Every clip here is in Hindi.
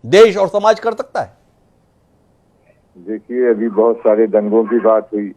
देश और समाज कर सकता है? देखिए, अभी बहुत सारे दंगों की बात हुई,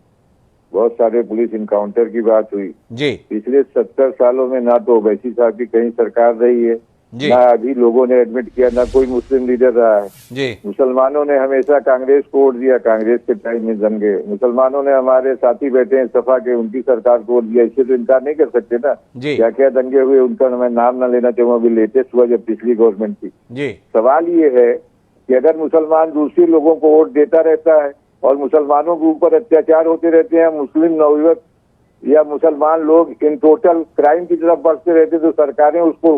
बहुत सारे पुलिस इनकाउंटर की बात हुई। जी पिछले 70 सालों में ना तो ओवैसी साहब की कहीं सरकार रही है, जी ना अभी लोगों ने एडमिट किया, ना कोई मुस्लिम लीडर रहा है। जी मुसलमानों ने हमेशा कांग्रेस को वोट दिया, कांग्रेस के टाइम में दंगे। मुसलमानों ने, हमारे साथी बैठे हैं सपा के, उनकी सरकार को वोट दिया, इससे तो इनकार नहीं कर सकते ना। जी क्या क्या दंगे हुए, उनका मैं नाम ना लेना चाहूंगा, अभी लेटेस्ट हुआ जब पिछली गवर्नमेंट थी। जी सवाल ये है कि अगर मुसलमान दूसरे लोगों को वोट देता रहता है और मुसलमानों के ऊपर अत्याचार होते रहते हैं, मुस्लिम नवयुवक या मुसलमान लोग इन टोटल क्राइम की तरफ बढ़ते रहते, तो सरकारें उसको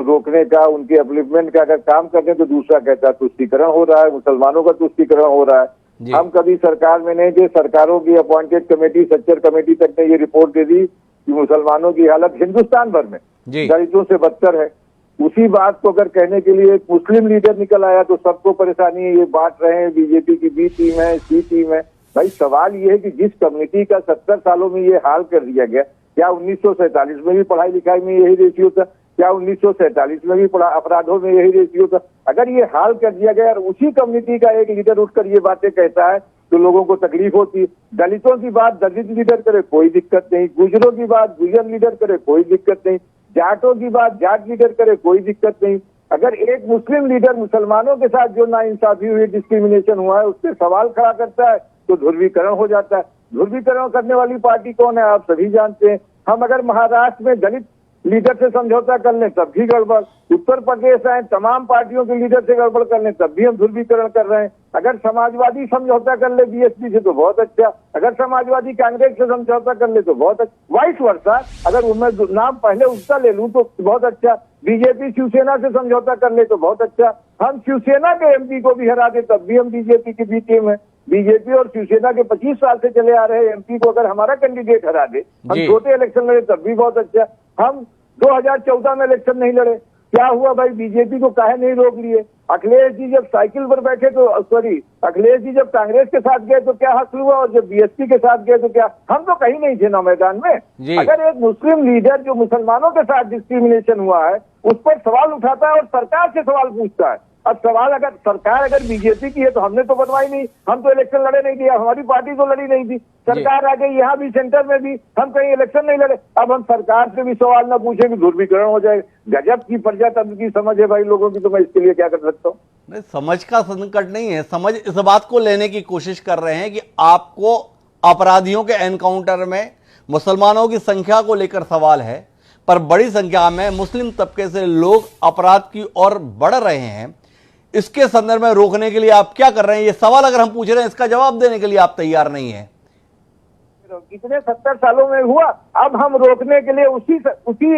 रोकने का, उनके अपलिफ्टमेंट का अगर काम करते तो दूसरा कहता है तुष्टीकरण हो रहा है, मुसलमानों का तुष्टीकरण हो रहा है। हम कभी सरकार में नहीं थे, सरकारों की अपॉइंटेड कमेटी, सच्चर कमेटी तक ने ये रिपोर्ट दे दी कि मुसलमानों की हालत हिंदुस्तान भर में दलितों से बदतर है। उसी बात को अगर कहने के लिए एक मुस्लिम लीडर निकल आया तो सबको परेशानी है, ये बांट रहे हैं, बीजेपी की बी टीम है, सी टीम है। भाई सवाल ये है कि जिस कम्युनिटी का 70 सालों में ये हाल कर दिया गया, क्या 1947 में भी पढ़ाई लिखाई में यही रेशियो था? क्या 1947 में भी अपराधों में यही रेशियो था? अगर ये हाल कर दिया गया और उसी कम्युनिटी का एक लीडर उठकर ये बातें कहता है तो लोगों को तकलीफ होती है। दलितों की बात दलित लीडर करे कोई दिक्कत नहीं, गुजरों की बात गुजर लीडर करे कोई दिक्कत नहीं, जाटों की बात जाट लीडर करे कोई दिक्कत नहीं। अगर एक मुस्लिम लीडर मुसलमानों के साथ जो नाइंसाफी हुई, डिस्क्रिमिनेशन हुआ है, उससे सवाल खड़ा करता है तो ध्रुवीकरण हो जाता है। ध्रुवीकरण करने वाली पार्टी कौन है आप सभी जानते हैं। हम अगर महाराष्ट्र में दलित लीडर से समझौता कर लें तब भी गड़बड़, उत्तर प्रदेश आए तमाम पार्टियों के लीडर से गड़बड़ कर लें तब भी हम ध्रुवीकरण कर रहे हैं। अगर समाजवादी समझौता कर ले बीएसपी से तो बहुत अच्छा, अगर समाजवादी कांग्रेस से समझौता कर ले तो बहुत अच्छा, वाइस वर्सा। अगर उनमें नाम पहले उसका ले लूं तो बहुत अच्छा, बीजेपी शिवसेना से समझौता कर ले तो बहुत अच्छा। हम शिवसेना के एमपी को भी हरा दे तब भी हम बीजेपी की बी टीम है। बीजेपी और शिवसेना के 25 साल से चले आ रहे एमपी को अगर हमारा कैंडिडेट हरा दे, हम छोटे इलेक्शन लड़े तब भी बहुत अच्छा। हम 2014 में इलेक्शन नहीं लड़े, क्या हुआ भाई? बीजेपी को काहे नहीं रोक लिए? अखिलेश जी जब साइकिल पर बैठे तो अखिलेश जी जब कांग्रेस के साथ गए तो क्या हासिल हुआ, और जब बीएसपी के साथ गए तो क्या? हम तो कहीं नहीं थे ना मैदान में। अगर एक मुस्लिम लीडर जो मुसलमानों के साथ डिस्क्रिमिनेशन हुआ है उस पर सवाल उठाता है और सरकार से सवाल पूछता है, अब सवाल अगर सरकार अगर बीजेपी की है तो हमने तो बनवाई नहीं, हम तो इलेक्शन लड़े नहीं दिया, हमारी पार्टी तो लड़ी नहीं थी। सरकार आ गई यहाँ भी, सेंटर में भी, हम कहीं इलेक्शन नहीं लड़े। अब हम सरकार से भी सवाल ना पूछे कि ध्रुवीकरण हो जाए। गजब की प्रजातंत्र की समझ है भाई लोगों की, तो मैं इसके लिए क्या कर सकता हूँ? नहीं, समझ का संकट नहीं है। समझ इस बात को लेने की कोशिश कर रहे हैं कि आपको अपराधियों के एनकाउंटर में मुसलमानों की संख्या को लेकर सवाल है, पर बड़ी संख्या में मुस्लिम तबके से लोग अपराध की ओर बढ़ रहे हैं। इसके संदर्भ में रोकने के लिए आप क्या कर रहे हैं? ये सवाल अगर हम पूछ रहे हैं, इसका जवाब देने के लिए आप तैयार नहीं है। इतने 70 सालों में हुआ, अब हम रोकने के लिए उसी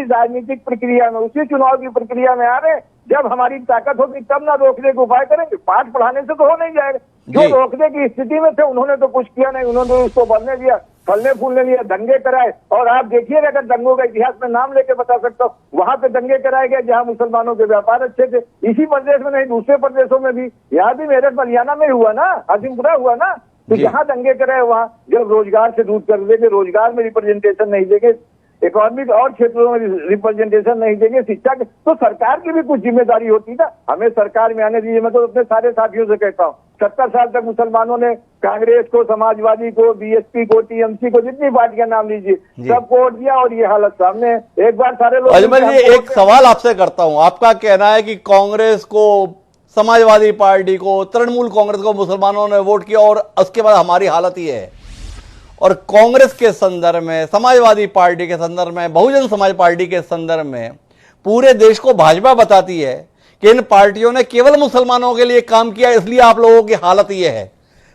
राजनीतिक प्रक्रिया में, उसी चुनाव की प्रक्रिया में आ रहे हैं। जब हमारी ताकत होगी तब ना रोकने का उपाय करेंगे। पाठ पढ़ाने से तो हो नहीं जाएगा। जो रोकने की स्थिति में थे उन्होंने तो कुछ किया नहीं, उन्होंने उसको बढ़ने दिया, फलने फूलने दिया, दंगे कराए। और आप देखिएगा, अगर दंगों का इतिहास में नाम लेके बता सकता हूँ, वहां पे दंगे कराए गए जहां मुसलमानों के व्यापार अच्छे थे। इसी प्रदेश में नहीं, दूसरे प्रदेशों में भी, यहाँ भी मेरठ बलियाना में हुआ ना, हाजिमपुरा हुआ ना। तो जहां दंगे कराए वहां जब रोजगार से दूर कर देंगे, रोजगार में रिप्रेजेंटेशन नहीं देंगे, इकोनॉमिक और क्षेत्रों में रिप्रेजेंटेशन नहीं देंगे, शिक्षा के, तो सरकार की भी कुछ जिम्मेदारी होती ना। हमें सरकार में आने दीजिए। मैं तो अपने सारे साथियों से कहता हूँ, 70 साल तक मुसलमानों ने कांग्रेस को, समाजवादी को, बीएसपी को, टीएमसी को, जितनी पार्टियां नाम लीजिए, सबको वोट दिया और ये हालत सामने है। एक बार सारे लोग। अजमल जी, एक सवाल आपसे करता हूं। आपका कहना है कि कांग्रेस को, समाजवादी पार्टी को, तृणमूल कांग्रेस को मुसलमानों ने वोट किया और उसके बाद हमारी हालत ये है। और कांग्रेस के संदर्भ में, समाजवादी पार्टी के संदर्भ में, बहुजन समाज पार्टी के संदर्भ में पूरे देश को भाजपा बताती है कि इन पार्टियों ने केवल मुसलमानों के लिए काम किया, इसलिए आप लोगों की हालत ये है।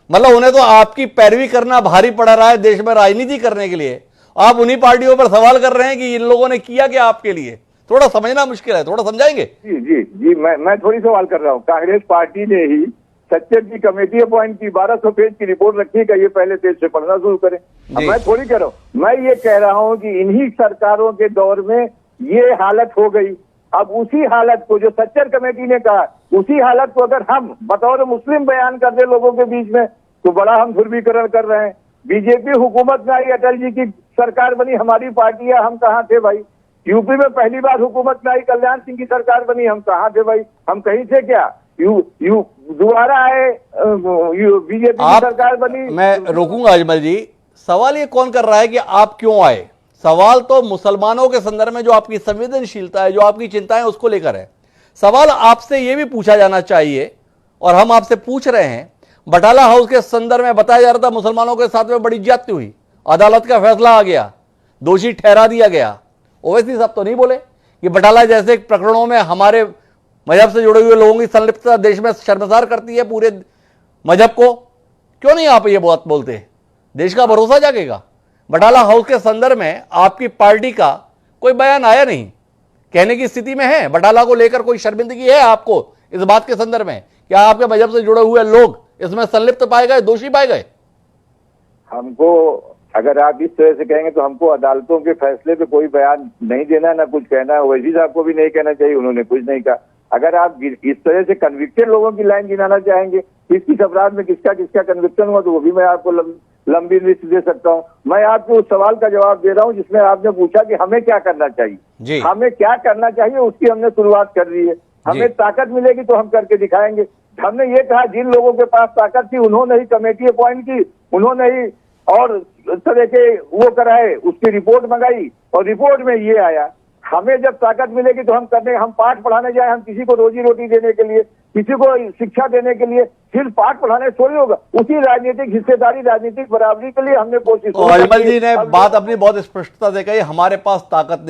मतलब उन्हें तो आपकी पैरवी करना भारी पड़ रहा है देश में राजनीति करने के लिए। आप उन्हीं पार्टियों पर सवाल कर रहे हैं कि इन लोगों ने किया क्या आपके लिए। थोड़ा समझना मुश्किल है, थोड़ा समझाएंगे? जी जी जी, मैं थोड़ी सवाल कर रहा हूँ। कांग्रेस पार्टी ने ही सच्चर की कमेटी अपॉइंट की, 1200 पेज की रिपोर्ट रखी है, ये पहले पेज से पढ़ना शुरू करें। अब मैं थोड़ी कह रहा हूँ, मैं ये कह रहा हूँ कि इन्हीं सरकारों के दौर में ये हालत हो गई। अब उसी हालत को, जो सच्चर कमेटी ने कहा, उसी हालत को अगर हम बतौर मुस्लिम बयान कर दे लोगों के बीच में तो बड़ा हम ध्रुवीकरण कर रहे हैं। बीजेपी हुकूमत में आई, अटल जी की सरकार बनी, हमारी पार्टी है, हम कहाँ थे भाई? यूपी में पहली बार हुकूमत में आई, कल्याण सिंह की सरकार बनी, हम कहाँ थे भाई? हम कहीं थे क्या? दोबारा आए, बीजेपी की सरकार बनी। मैं रोकूंगा अजमल जी, सवाल ये कौन कर रहा है कि आप क्यों आए? सवाल तो मुसलमानों के संदर्भ में जो आपकी संवेदनशीलता है, जो आपकी चिंताएं, उसको लेकर है। सवाल आपसे यह भी पूछा जाना चाहिए और हम आपसे पूछ रहे हैं, बटाला हाउस के संदर्भ में बताया जा रहा था मुसलमानों के साथ में बड़ी ज्यादती हुई, अदालत का फैसला आ गया, दोषी ठहरा दिया गया। ओवैसी साहब तो नहीं बोले कि बटाला जैसे प्रकरणों में हमारे मजहब से जुड़े हुए लोगों की संलिप्तता देश में शर्मसार करती है पूरे मजहब को? क्यों नहीं आप ये बात बोलते? देश का भरोसा जागेगा। बटाला हाउस के संदर्भ में आपकी पार्टी का कोई बयान आया नहीं, कहने की स्थिति में है? बटाला को लेकर कोई शर्मिंदगी है आपको इस बात के संदर्भ में? क्या आपके मजहब से जुड़े हुए लोग इसमें संलिप्त पाए गए, दोषी पाए गए? हमको, अगर आप इस तरह से कहेंगे तो हमको अदालतों के फैसले पे कोई बयान नहीं देना, ना कुछ कहना है। ओवैसी साहब को भी नहीं कहना चाहिए, उन्होंने कुछ नहीं कहा। अगर आप इस तरह से कन्विक्टेड लोगों की लाइन गिनाना चाहेंगे, किस अपराध में किसका किसका कन्विक्शन हुआ, तो वो भी मैं आपको लंबी लिस्ट दे सकता हूँ। मैं आपको उस सवाल का जवाब दे रहा हूँ जिसमें आपने पूछा कि हमें क्या करना चाहिए। हमें क्या करना चाहिए उसकी हमने शुरुआत कर दी है। हमें ताकत मिलेगी तो हम करके दिखाएंगे। हमने ये कहा, जिन लोगों के पास ताकत थी उन्होंने ही कमेटी अपॉइंट की, उन्होंने ही और तरह के वो कराए, उसकी रिपोर्ट मंगाई और रिपोर्ट में ये आया। हमें जब ताकत मिलेगी तो हम पाठ पढ़ाने जाए, हम किसी को रोजी रोटी देने के लिए, किसी को शिक्षा देने के लिए सिर्फ पाठ पढ़ाने थोड़ी होगा। उसी राजनीतिक हिस्सेदारी, राजनीतिक बराबरी के लिए हमने कोशिश की। अजमल जी ने बात अपनी बहुत स्पष्टता से कही, हमारे पास ताकत